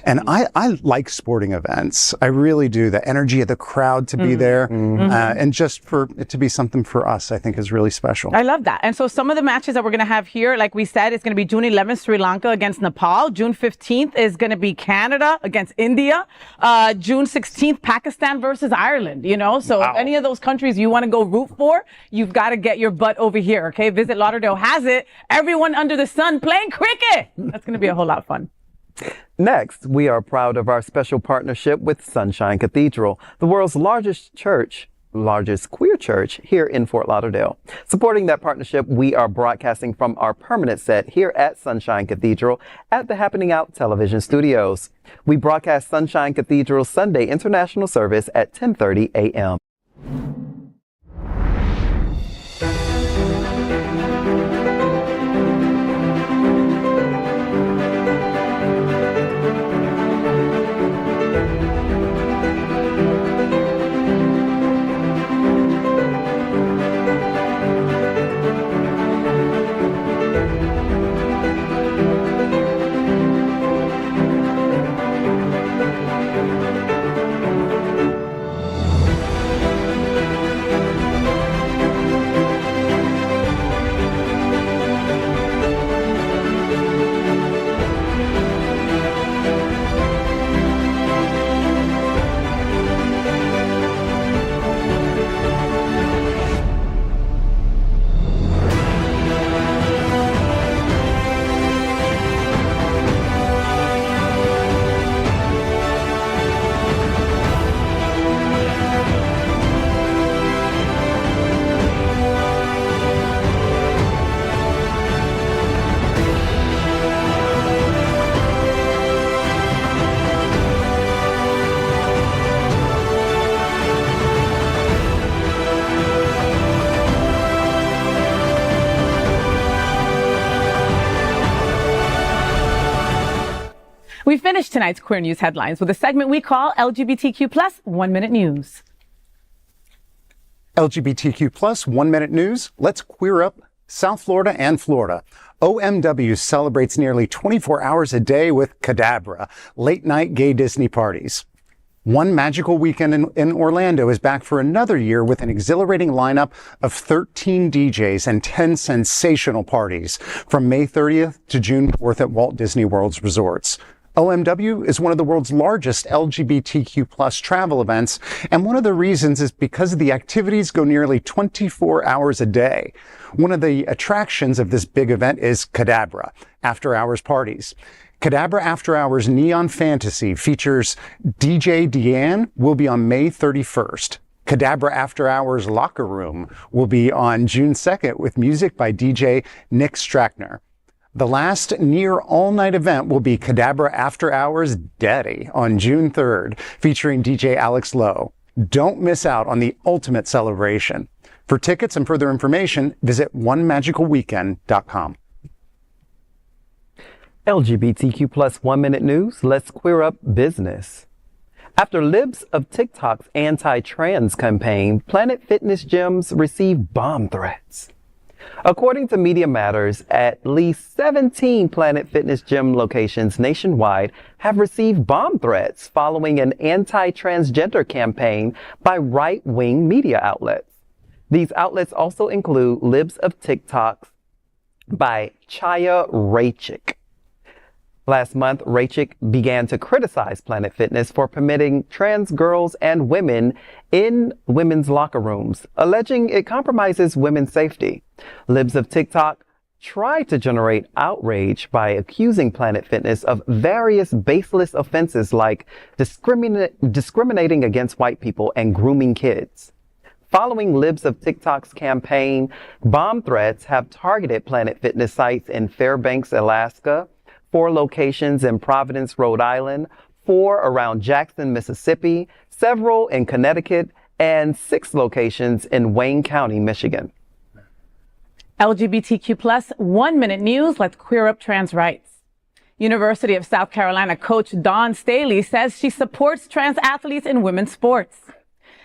And I like sporting events. I really do. The energy of the crowd to be there, and just for it to be something for us, I think is really special. I love that. And so some of the matches that we're going to have here, like we said, it's going to be June 11th, Sri Lanka against Nepal. June 15th is going to be Canada against India. June 16th, Pakistan versus Ireland, So if any of those countries you want to go root for, you've got to get your butt over here, okay? Visit Lauderdale has it. Everyone under the sun playing cricket. That's going to be a whole lot of fun. Next, we are proud of our special partnership with Sunshine Cathedral, the world's largest queer church here in Fort Lauderdale. Supporting that partnership, we are broadcasting from our permanent set here at Sunshine Cathedral at the Happening Out television studios. We broadcast Sunshine Cathedral's Sunday International Service at 10:30 a.m. We finished tonight's Queer News headlines with a segment we call LGBTQ plus 1 Minute News. LGBTQ plus 1 Minute News. Let's queer up South Florida and Florida. OMW celebrates nearly 24 hours a day with Cadabra, late night gay Disney parties. One magical weekend in Orlando is back for another year with an exhilarating lineup of 13 DJs and 10 sensational parties from May 30th to June 4th at Walt Disney World's resorts. OMW is one of the world's largest LGBTQ plus travel events, and one of the reasons is because the activities go nearly 24 hours a day. One of the attractions of this big event is Cadabra, after hours parties. Cadabra After Hours Neon Fantasy features DJ Deanne will be on May 31st. Cadabra After Hours Locker Room will be on June 2nd with music by DJ Nick Strackner. The last near all-night event will be Cadabra After Hours Daddy on June 3rd, featuring DJ Alex Lowe. Don't miss out on the ultimate celebration. For tickets and further information, visit onemagicalweekend.com. LGBTQ plus 1 minute news. Let's queer up business. After libs of TikTok's anti-trans campaign, Planet Fitness gyms received bomb threats. According to Media Matters, at least 17 Planet Fitness gym locations nationwide have received bomb threats following an anti-transgender campaign by right-wing media outlets. These outlets also include libs of TikTok by Chaya Raichik. Last month, Raichik began to criticize Planet Fitness for permitting trans girls and women in women's locker rooms, alleging it compromises women's safety. Libs of TikTok tried to generate outrage by accusing Planet Fitness of various baseless offenses like discriminating against white people and grooming kids. Following Libs of TikTok's campaign, bomb threats have targeted Planet Fitness sites in Fairbanks, Alaska, 4 locations in Providence, Rhode Island, 4 around Jackson, Mississippi, several in Connecticut, and 6 locations in Wayne County, Michigan. LGBTQ plus 1 minute news. Let's queer up trans rights. University of South Carolina coach Dawn Staley says she supports trans athletes in women's sports.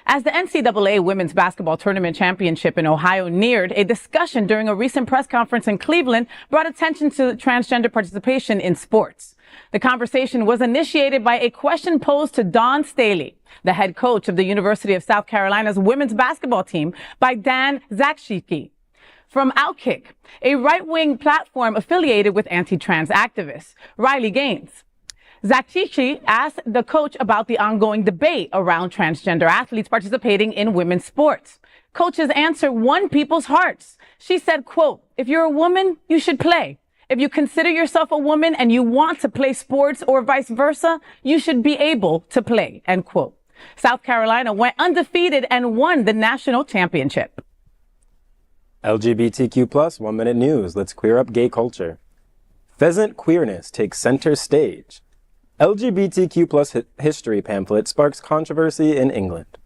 As the NCAA Women's Basketball Tournament Championship in Ohio neared, a discussion during a recent press conference in Cleveland brought attention to transgender participation in sports. The conversation was initiated by a question posed to Dawn Staley, the head coach of the University of South Carolina's women's basketball team, by Dan Zakshiki from Outkick, a right-wing platform affiliated with anti-trans activist Riley Gaines. Zakshiki asked the coach about the ongoing debate around transgender athletes participating in women's sports. Coach's answer won people's hearts. She said, quote, "If you're a woman, you should play. If you consider yourself a woman and you want to play sports or vice versa, you should be able to play," end quote. South Carolina went undefeated and won the national championship. LGBTQ plus 1 minute news. Let's queer up gay culture. Pheasant queerness takes center stage. LGBTQ plus history pamphlet sparks controversy in England.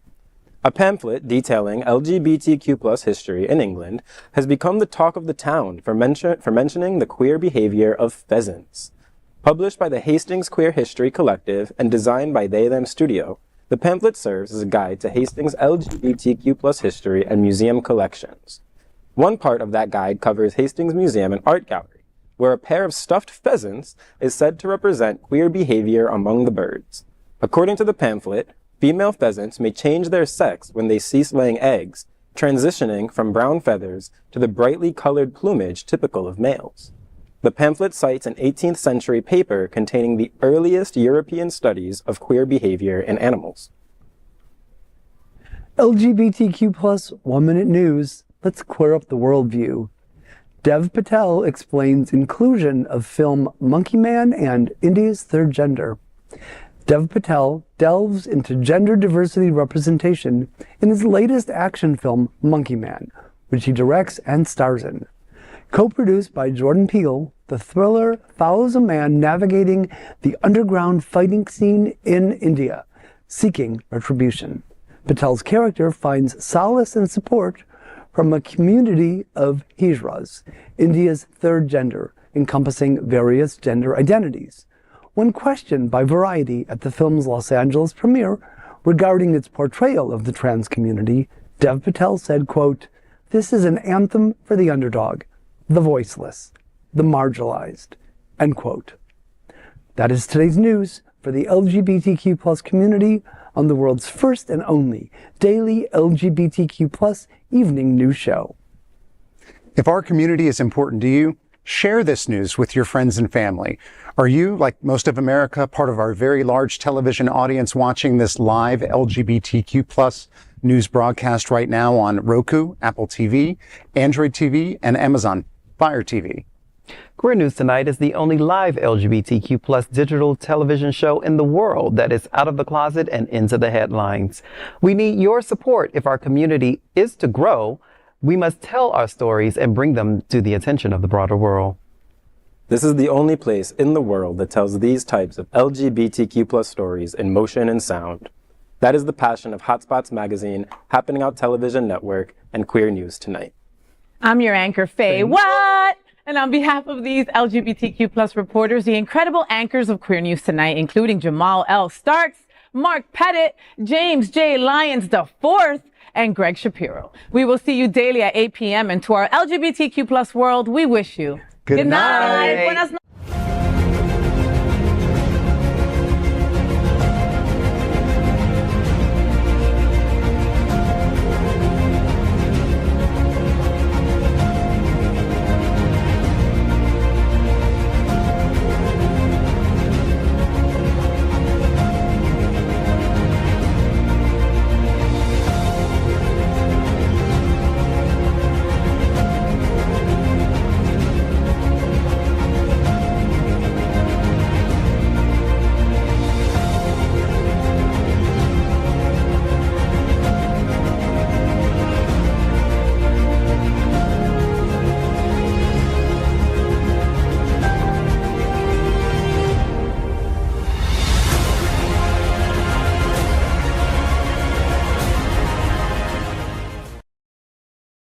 A pamphlet detailing LGBTQ plus history in England has become the talk of the town for mentioning the queer behavior of pheasants. Published by the Hastings Queer History Collective and designed by They Them Studio, the pamphlet serves as a guide to Hastings' LGBTQ plus history and museum collections. One part of that guide covers Hastings Museum and Art Gallery, where a pair of stuffed pheasants is said to represent queer behavior among the birds. According to the pamphlet, female pheasants may change their sex when they cease laying eggs, transitioning from brown feathers to the brightly colored plumage typical of males. The pamphlet cites an 18th century paper containing the earliest European studies of queer behavior in animals. LGBTQ plus 1 minute news. Let's queer up the worldview. Dev Patel explains inclusion of film Monkey Man and India's third gender. Dev Patel delves into gender diversity representation in his latest action film Monkey Man, which he directs and stars in. Co-produced by Jordan Peele, the thriller follows a man navigating the underground fighting scene in India, seeking retribution. Patel's character finds solace and support from a community of Hijras, India's third gender, encompassing various gender identities. When questioned by Variety at the film's Los Angeles premiere regarding its portrayal of the trans community, Dev Patel said, quote, "This is an anthem for the underdog, the voiceless, the marginalized," end quote. That is today's news for the LGBTQ plus community on the world's first and only daily LGBTQ plus evening news show. If our community is important to you, share this news with your friends and family. Are you, like most of America, part of our very large television audience watching this live LGBTQ plus news broadcast right now on Roku, Apple TV, Android TV, and Amazon Fire TV? Queer News Tonight is the only live LGBTQ plus digital television show in the world that is out of the closet and into the headlines. We need your support if our community is to grow. We must tell our stories and bring them to the attention of the broader world. This is the only place in the world that tells these types of LGBTQ plus stories in motion and sound. That is the passion of Hotspots Magazine, Happening Out Television Network, and Queer News Tonight. I'm your anchor, FayWhat. And on behalf of these LGBTQ plus reporters, the incredible anchors of Queer News Tonight, including Jamaal L. Starks, Mark Pettitt, James J. Lyons IV, and Gregg Shapiro. We will see you daily at 8 p.m. And to our LGBTQ plus world, we wish you Good night. Buenas noches.